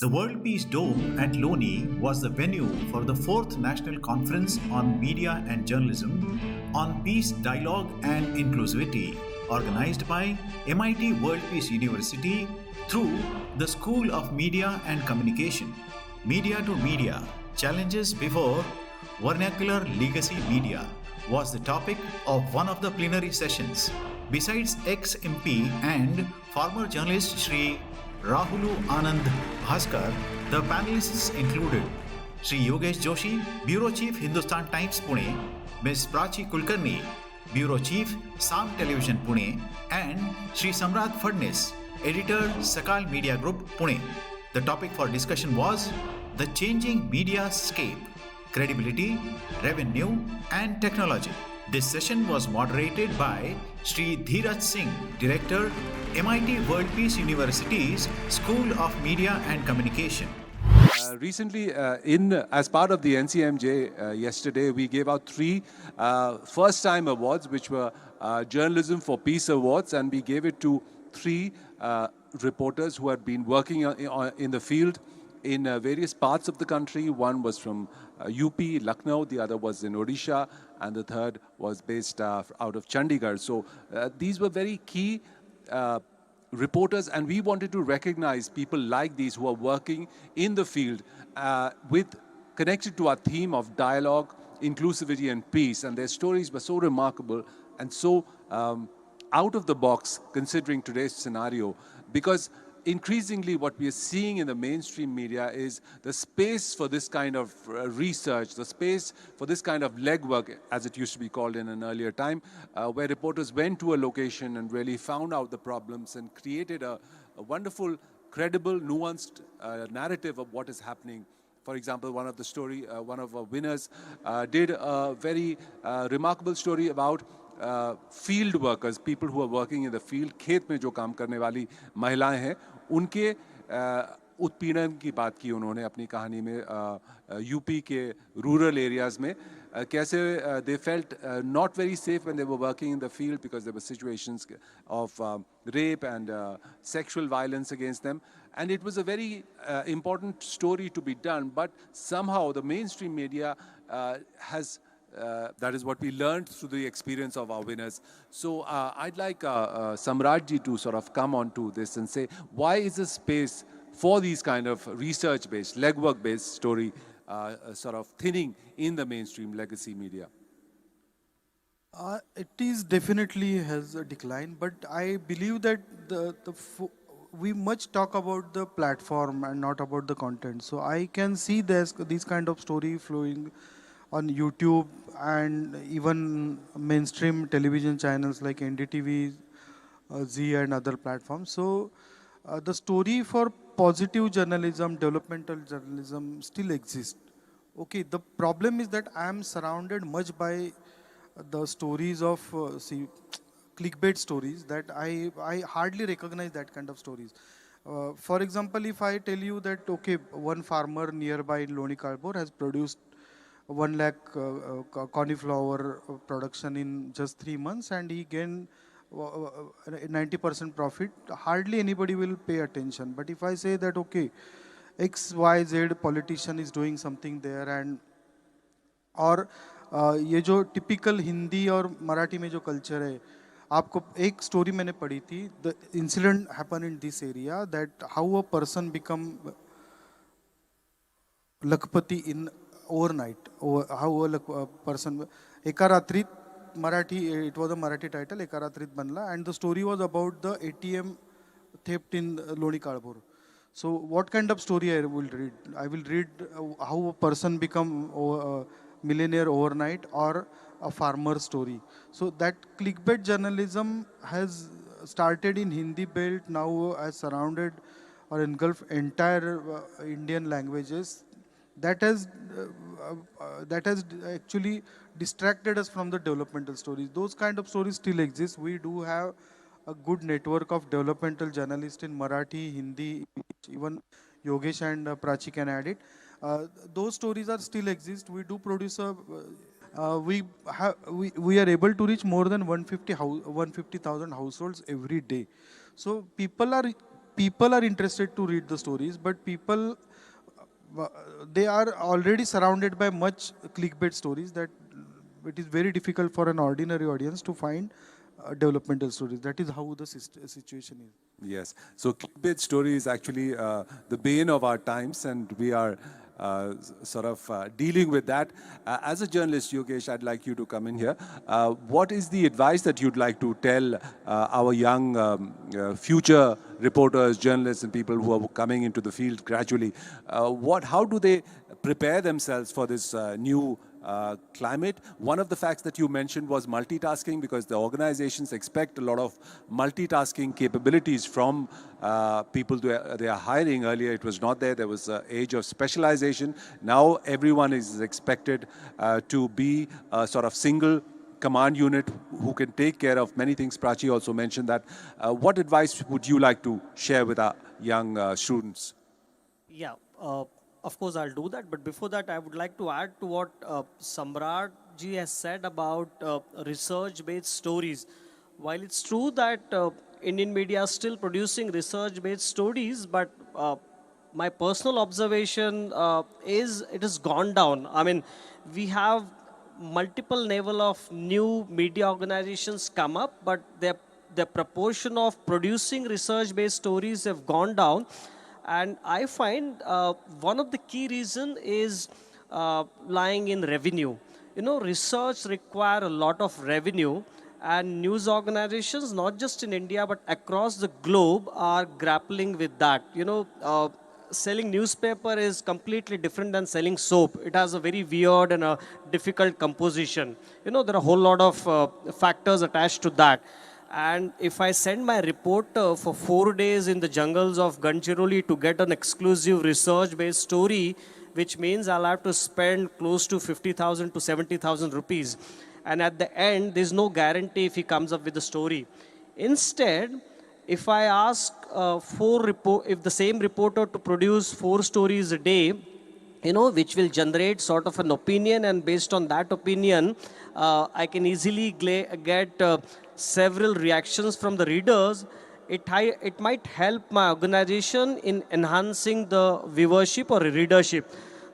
The World Peace Dome at Loni was the venue for the 4th National Conference on Media and Journalism on Peace Dialogue and Inclusivity, organized by MIT World Peace University through the School of Media and Communication. Media to Media Challenges Before Vernacular Legacy Media was the topic of one of the plenary sessions. Besides ex-MP and former journalist Shri Rahulu Anand Bhaskar, the panelists included Shri Yogesh Joshi, Bureau Chief Hindustan Times Pune, Ms. Prachi Kulkarni, Bureau Chief Sam Television Pune, and Shri Samrat Fadnis, Editor Sakal Media Group Pune. The topic for discussion was the changing Mediascape, credibility, revenue, and technology. This session was moderated by Shri Dheeraj Singh, Director, MIT World Peace University's School of Media and Communication. Recently, as part of the NCMJ, yesterday we gave out 3 first-time awards, which were Journalism for Peace Awards, and we gave it to 3 reporters who had been working in the field in various parts of the country. One was from UP, Lucknow, the other was in Odisha, and the third was based out of Chandigarh. So these were very key reporters, and we wanted to recognize people like these who are working in the field connected to our theme of dialogue, inclusivity, and peace. And their stories were so remarkable and so out of the box considering today's scenario, because increasingly what we are seeing in the mainstream media is the space for this kind of research, the space for this kind of legwork, as it used to be called in an earlier time, where reporters went to a location and really found out the problems and created a wonderful, credible, nuanced narrative of what is happening. For example, one of our winners did a very remarkable story about field workers, people who are working in the field, खेत में जो काम करने वाली महिलाएं हैं, उनके उत्पीड़न की बात की उन्होंने अपनी कहानी में यूपी के रूरल एरियाज में कैसे they felt not very safe when they were working in the field because there were situations of rape and sexual violence against them. And it was a very important story to be done, but somehow the mainstream media that is what we learned through the experience of our winners. So I'd like Samratji to sort of come on to this and say, why is the space for these kind of research-based, legwork-based story sort of thinning in the mainstream legacy media? It is definitely has a decline, but I believe that we much talk about the platform and not about the content. So I can see this kind of story flowing on YouTube and even mainstream television channels like NDTV, Z and other platforms. So the story for positive journalism, developmental journalism still exists. Okay, the problem is that I am surrounded much by the stories of clickbait stories that I hardly recognize that kind of stories. For example, if I tell you that, okay, one farmer nearby in Loni Kalbor has produced 1 lakh cauliflower production in just 3 months and he gained 90% profit, hardly anybody will pay attention. But if I say that, okay, XYZ politician is doing something there and और ये जो typical Hindi और मराठी में जो culture है, आपको एक story मैंने पढ़ी थी, the incident happened in this area that how a person become lakpati in overnight, how a person एका रात्रीत Marathi, it was a Marathi title, एका रात्रीत बनला, and the story was about the ATM theft in Loni Kalbor. So what kind of story I will read? I will read how a person become a millionaire overnight or a farmer story. So that clickbait journalism has started in Hindi belt, now has surrounded or engulfed entire Indian languages. That has actually distracted us from the developmental stories. Those kind of stories still exist. We do have a good network of developmental journalists in Marathi, Hindi, even Yogesh and Prachi can add it. Those stories are still exist. We do produce we are able to reach more than 150,000 households every day. So people are people are interested to read the stories, but people they are already surrounded by much clickbait stories that it is very difficult for an ordinary audience to find developmental stories. That is how the situation is. Yes. So clickbait story is actually the bane of our times, and we are sort of dealing with that. As a journalist, Yogesh, I'd like you to come in here. What is the advice that you'd like to tell our young future reporters, journalists, and people who are coming into the field gradually? How do they prepare themselves for this new climate? One of the facts that you mentioned was multitasking, because the organizations expect a lot of multitasking capabilities from people they are hiring. Earlier it was not there. There was an age of specialization. Now everyone is expected to be a sort of single command unit who can take care of many things. Prachi also mentioned that. What advice would you like to share with our young students? Yeah, of course I'll do that. But before that, I would like to add to what Samrat ji has said about research-based stories. While it's true that Indian media is still producing research-based stories, but my personal observation is it has gone down. I mean, we have multiple level of new media organizations come up, but the proportion of producing research-based stories have gone down. And I find one of the key reason is lying in revenue. You know, research require a lot of revenue, and news organizations, not just in India, but across the globe, are grappling with that. You know, selling newspaper is completely different than selling soap. It has a very weird and a difficult composition. You know, there are a whole lot of factors attached to that. And if I send my reporter for 4 days in the jungles of Gadchiroli to get an exclusive research-based story, which means I'll have to spend close to 50,000 to 70,000 rupees. And at the end, there's no guarantee if he comes up with a story. Instead, if I ask if the same reporter to produce 4 stories a day, you know, which will generate sort of an opinion, and based on that opinion, I can easily get several reactions from the readers. It might help my organization in enhancing the viewership or readership.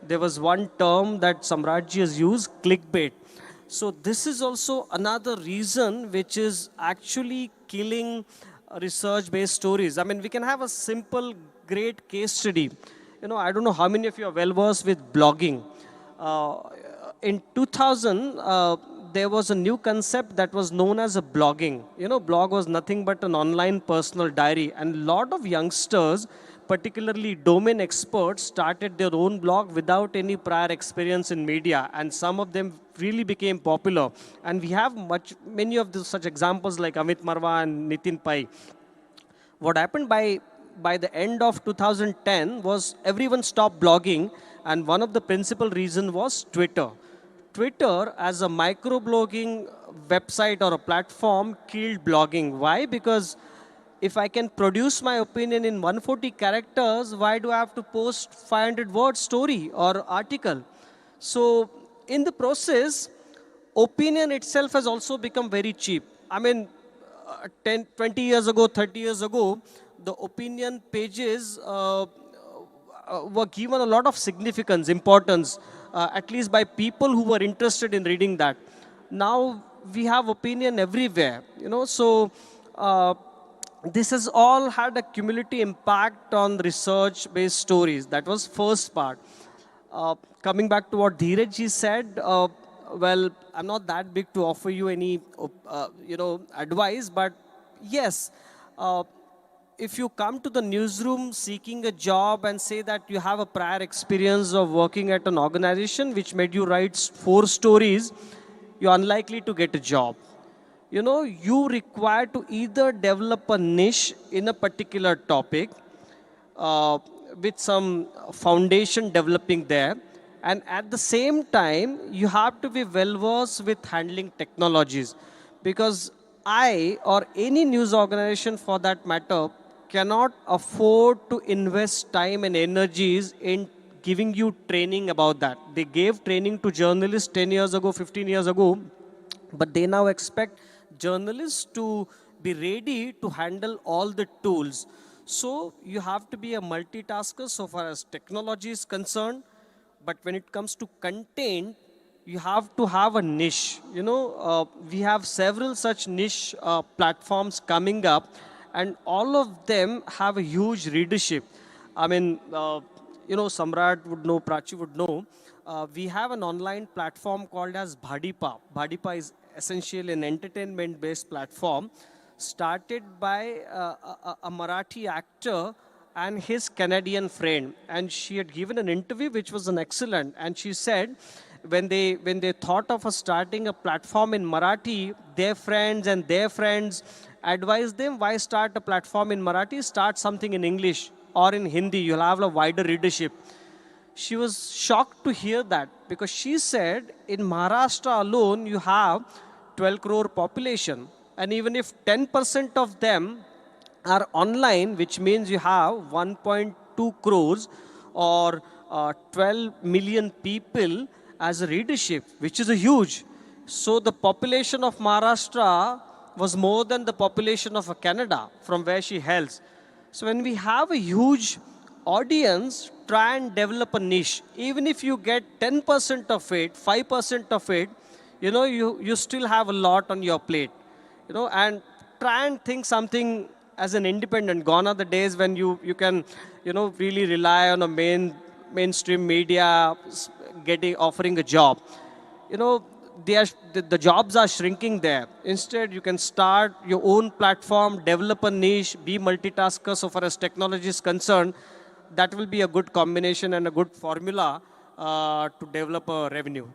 There was one term that Samrajji has used, clickbait. So this is also another reason which is actually killing research-based stories. I mean, we can have a simple, great case study. You know, I don't know how many of you are well versed with blogging. In 2000, there was a new concept that was known as a blogging. You know, blog was nothing but an online personal diary. And a lot of youngsters, particularly domain experts, started their own blog without any prior experience in media. And some of them really became popular. And we have many of such examples like Amit Marwa and Nitin Pai. What happened by the end of 2010 was everyone stopped blogging, and one of the principal reasons was Twitter. Twitter, as a microblogging website or a platform, killed blogging. Why? Because if I can produce my opinion in 140 characters, why do I have to post 500 word story or article? So in the process, opinion itself has also become very cheap. I mean, 10, 20 years ago, 30 years ago, the opinion pages were given a lot of significance, importance, at least by people who were interested in reading that. Now we have opinion everywhere, you know, so this has all had a cumulative impact on research-based stories. That was first part. Coming back to what Dheeraj ji said, well, I'm not that big to offer you any, advice, but yes, if you come to the newsroom seeking a job and say that you have a prior experience of working at an organization which made you write 4 stories, you're unlikely to get a job. You know, you require to either develop a niche in a particular topic with some foundation developing there, and at the same time, you have to be well versed with handling technologies, because I or any news organization for that matter cannot afford to invest time and energies in giving you training about that. They gave training to journalists 10 years ago, 15 years ago, but they now expect journalists to be ready to handle all the tools. So you have to be a multitasker so far as technology is concerned. But when it comes to content, you have to have a niche. We have several such niche platforms coming up, and all of them have a huge readership. I mean, Samrat would know, Prachi would know. We have an online platform called as Bhadipa. Bhadipa is essentially an entertainment-based platform started by a Marathi actor and his Canadian friend. And she had given an interview which was an excellent. And she said, when they thought of starting a platform in Marathi, their friends advised them, why start a platform in Marathi? Start something in English or in Hindi. You'll have a wider readership. She was shocked to hear that, because she said in Maharashtra alone you have 12 crore population, and even if 10% of them are online, which means you have 1.2 crores or 12 million people as a readership, which is a huge. So the population of Maharashtra was more than the population of Canada from where she hails. So when we have a huge audience, try and develop a niche. Even if you get 10% of it, 5% of it, you still have a lot on your plate. And try and think something as an independent. Gone are the days when you can, really rely on a mainstream media offering a job. The jobs are shrinking there. Instead, you can start your own platform, develop a niche, be multitasker so far as technology is concerned. That will be a good combination and a good formula to develop a revenue.